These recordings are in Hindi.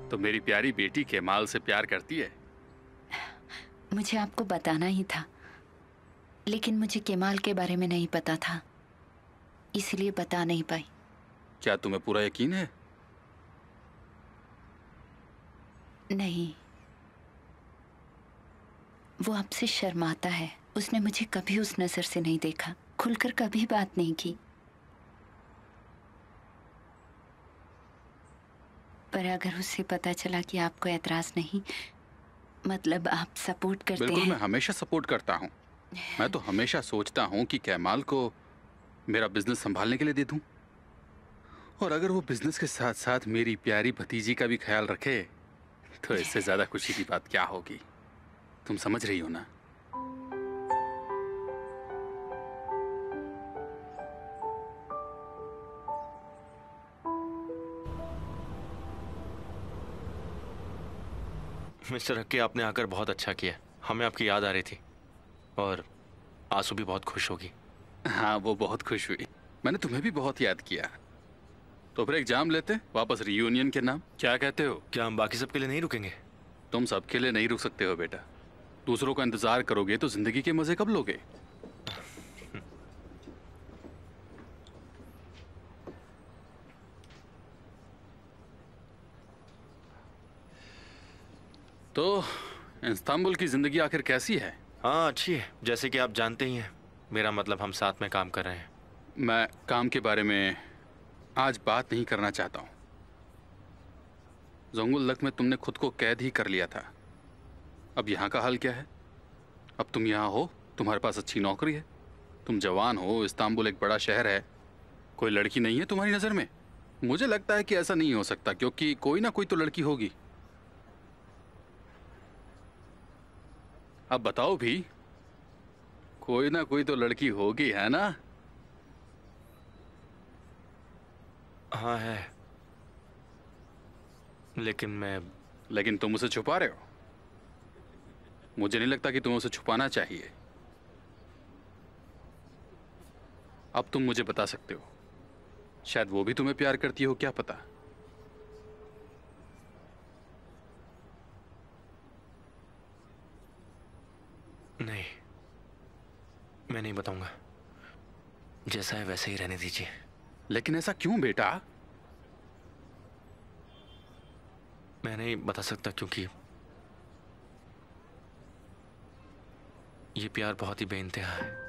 तो मेरी प्यारी बेटी केमाल से प्यार करती है? मुझे आपको बताना ही था, लेकिन मुझे केमाल के बारे में नहीं पता था, इसलिए बता नहीं पाई। क्या तुम्हें पूरा यकीन है? नहीं, वो आपसे शर्माता है। उसने मुझे कभी उस नजर से नहीं देखा, खुलकर कभी बात नहीं की। पर अगर उसे पता चला कि आपको एतराज नहीं, मतलब आप सपोर्ट करते हैं। बिल्कुल, मैं हमेशा सपोर्ट करता हूँ। मैं तो हमेशा सोचता हूँ कि केमाल को मेरा बिजनेस संभालने के लिए दे दूँ, और अगर वो बिजनेस के साथ साथ मेरी प्यारी भतीजी का भी ख्याल रखे तो इससे ज्यादा खुशी की बात क्या होगी? तुम समझ रही हो ना? मिस्टर हक्की, आपने आकर बहुत अच्छा किया। हमें आपकी याद आ रही थी और आंसू भी बहुत खुश होगी। हाँ, वो बहुत खुश हुई। मैंने तुम्हें भी बहुत याद किया। तो फिर एग्जाम लेते वापस रियूनियन के नाम, क्या कहते हो? क्या हम बाकी सबके लिए नहीं रुकेंगे? तुम सबके लिए नहीं रुक सकते हो बेटा। दूसरों का इंतजार करोगे तो जिंदगी के मजे कब लोगे? तो इस्तांबुल की जिंदगी आखिर कैसी है? हाँ, अच्छी है। जैसे कि आप जानते ही हैं, मेरा मतलब हम साथ में काम कर रहे हैं। मैं काम के बारे में आज बात नहीं करना चाहता हूँ। जोंगुल्लक में तुमने खुद को कैद ही कर लिया था। अब यहाँ का हाल क्या है? अब तुम यहाँ हो, तुम्हारे पास अच्छी नौकरी है, तुम जवान हो, इस्तांबुल एक बड़ा शहर है, कोई लड़की नहीं है तुम्हारी नज़र में? मुझे लगता है कि ऐसा नहीं हो सकता, क्योंकि कोई ना कोई तो लड़की होगी। अब बताओ भी, कोई ना कोई तो लड़की होगी, है ना? हाँ है, लेकिन तुम उसे छुपा रहे हो। मुझे नहीं लगता कि तुम्हें उसे छुपाना चाहिए। अब तुम मुझे बता सकते हो, शायद वो भी तुम्हें प्यार करती हो, क्या पता। नहीं, मैं नहीं बताऊंगा। जैसा है वैसे ही रहने दीजिए। लेकिन ऐसा क्यों बेटा? मैं नहीं बता सकता, क्योंकि ये प्यार बहुत ही बेइंतहा है।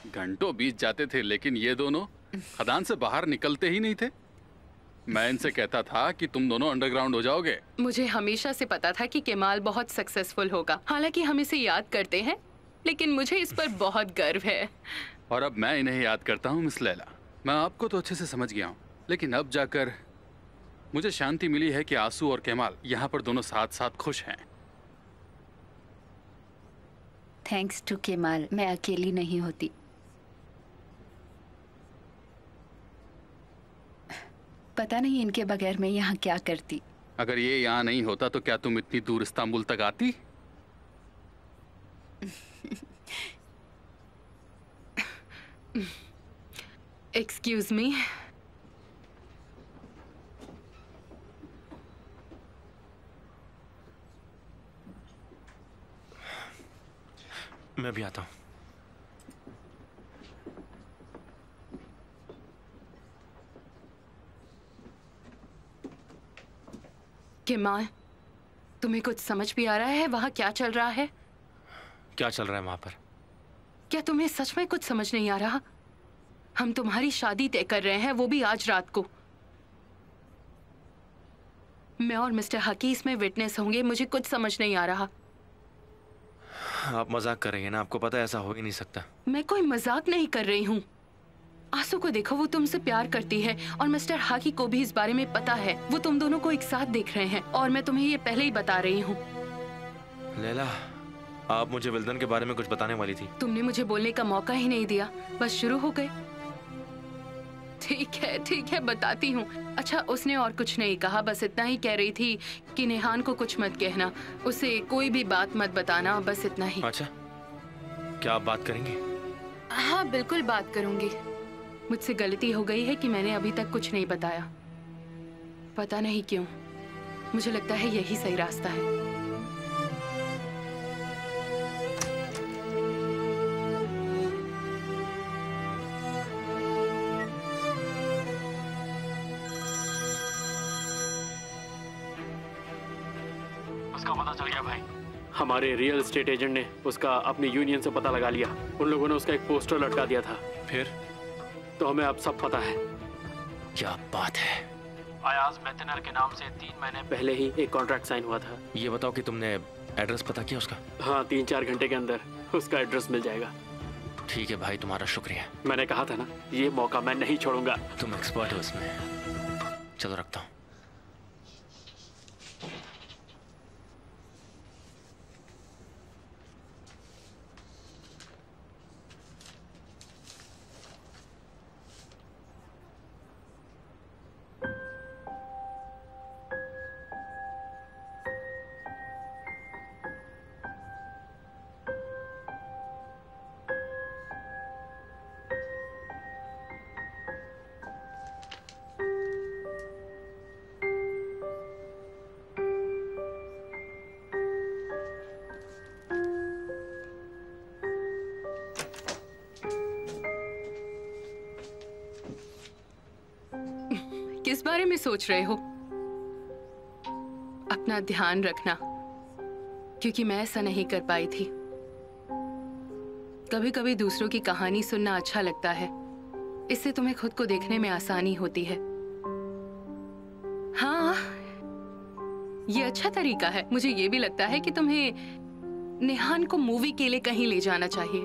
घंटों बीत जाते थे, लेकिन ये दोनों खदान से बाहर निकलते ही नहीं थे। मैं इनसे कहता था कि तुम दोनों अंडरग्राउंड हो जाओगे। मुझे हमेशा से पता था कि केमाल बहुत सक्सेसफुल होगा। हालांकि हम इसे याद करते हैं, लेकिन मुझे इस पर बहुत गर्व है। और अब मैं इन्हें याद करता हूँ मिस लैला। मैं आपको तो अच्छे से समझ गया हूँ, लेकिन अब जाकर मुझे शांति मिली है कि आंसू और केमाल यहाँ पर दोनों साथ साथ खुश हैं। थैंक्स टू केमाल, मैं अकेली नहीं होती। पता नहीं इनके बगैर मैं यहाँ क्या करती। अगर ये यहाँ नहीं होता तो क्या तुम इतनी दूर इस्तांबुल तक आती? Excuse me. मैं भी आता हूँ। केमाल, तुम्हें कुछ समझ भी आ रहा है वहाँ क्या चल रहा है? क्या चल रहा है वहां पर? क्या तुम्हें सच में कुछ समझ नहीं आ रहा? हम तुम्हारी शादी तय कर रहे हैं, वो भी आज रात को। मैं और मिस्टर हकी इसमें विटनेस होंगे। मुझे कुछ समझ नहीं आ रहा। आप मजाक कर रही हैं ना? आपको पता है ऐसा हो ही नहीं सकता। मैं कोई मजाक नहीं कर रही हूँ। आंसू को देखो, वो तुमसे प्यार करती है और मिस्टर हाकी को भी इस बारे में पता है। वो तुम दोनों को एक साथ देख रहे हैं और मैं तुम्हें ये पहले ही बता रही हूँ। लैला, आप मुझे विल्दन के बारे में कुछ बताने वाली थी। तुमने मुझे बोलने का मौका ही नहीं दिया, बस शुरू हो गए। ठीक है बताती हूँ। अच्छा, उसने और कुछ नहीं कहा, बस इतना ही कह रही थी कि नेहान को कुछ मत कहना, उसे कोई भी बात मत बताना, बस इतना ही। अच्छा, क्या आप बात करेंगी? हाँ बिल्कुल बात करूंगी। मुझसे गलती हो गई है कि मैंने अभी तक कुछ नहीं बताया। पता नहीं क्यों, मुझे लगता है यही सही रास्ता है। उसका पता चल गया भाई। हमारे रियल एस्टेट एजेंट ने उसका अपनी यूनियन से पता लगा लिया। उन लोगों ने उसका एक पोस्टर लटका दिया था। फिर? तो हमें अब सब पता है। क्या बात है? अयाज मेतनर के नाम से 3 महीने पहले ही एक कॉन्ट्रैक्ट साइन हुआ था। ये बताओ कि तुमने एड्रेस पता किया उसका? हाँ, 3-4 घंटे के अंदर उसका एड्रेस मिल जाएगा। ठीक है भाई, तुम्हारा शुक्रिया। मैंने कहा था ना, ये मौका मैं नहीं छोड़ूंगा। तुम एक्सपर्ट हो इसमें। चलो रखता हूँ। किस बारे में सोच रहे हो? अपना ध्यान रखना, क्योंकि मैं ऐसा नहीं कर पाई थी। कभी कभी दूसरों की कहानी सुनना अच्छा लगता है, इससे तुम्हें खुद को देखने में आसानी होती है। हाँ, ये अच्छा तरीका है। मुझे ये भी लगता है कि तुम्हें नेहान को मूवी के लिए कहीं ले जाना चाहिए।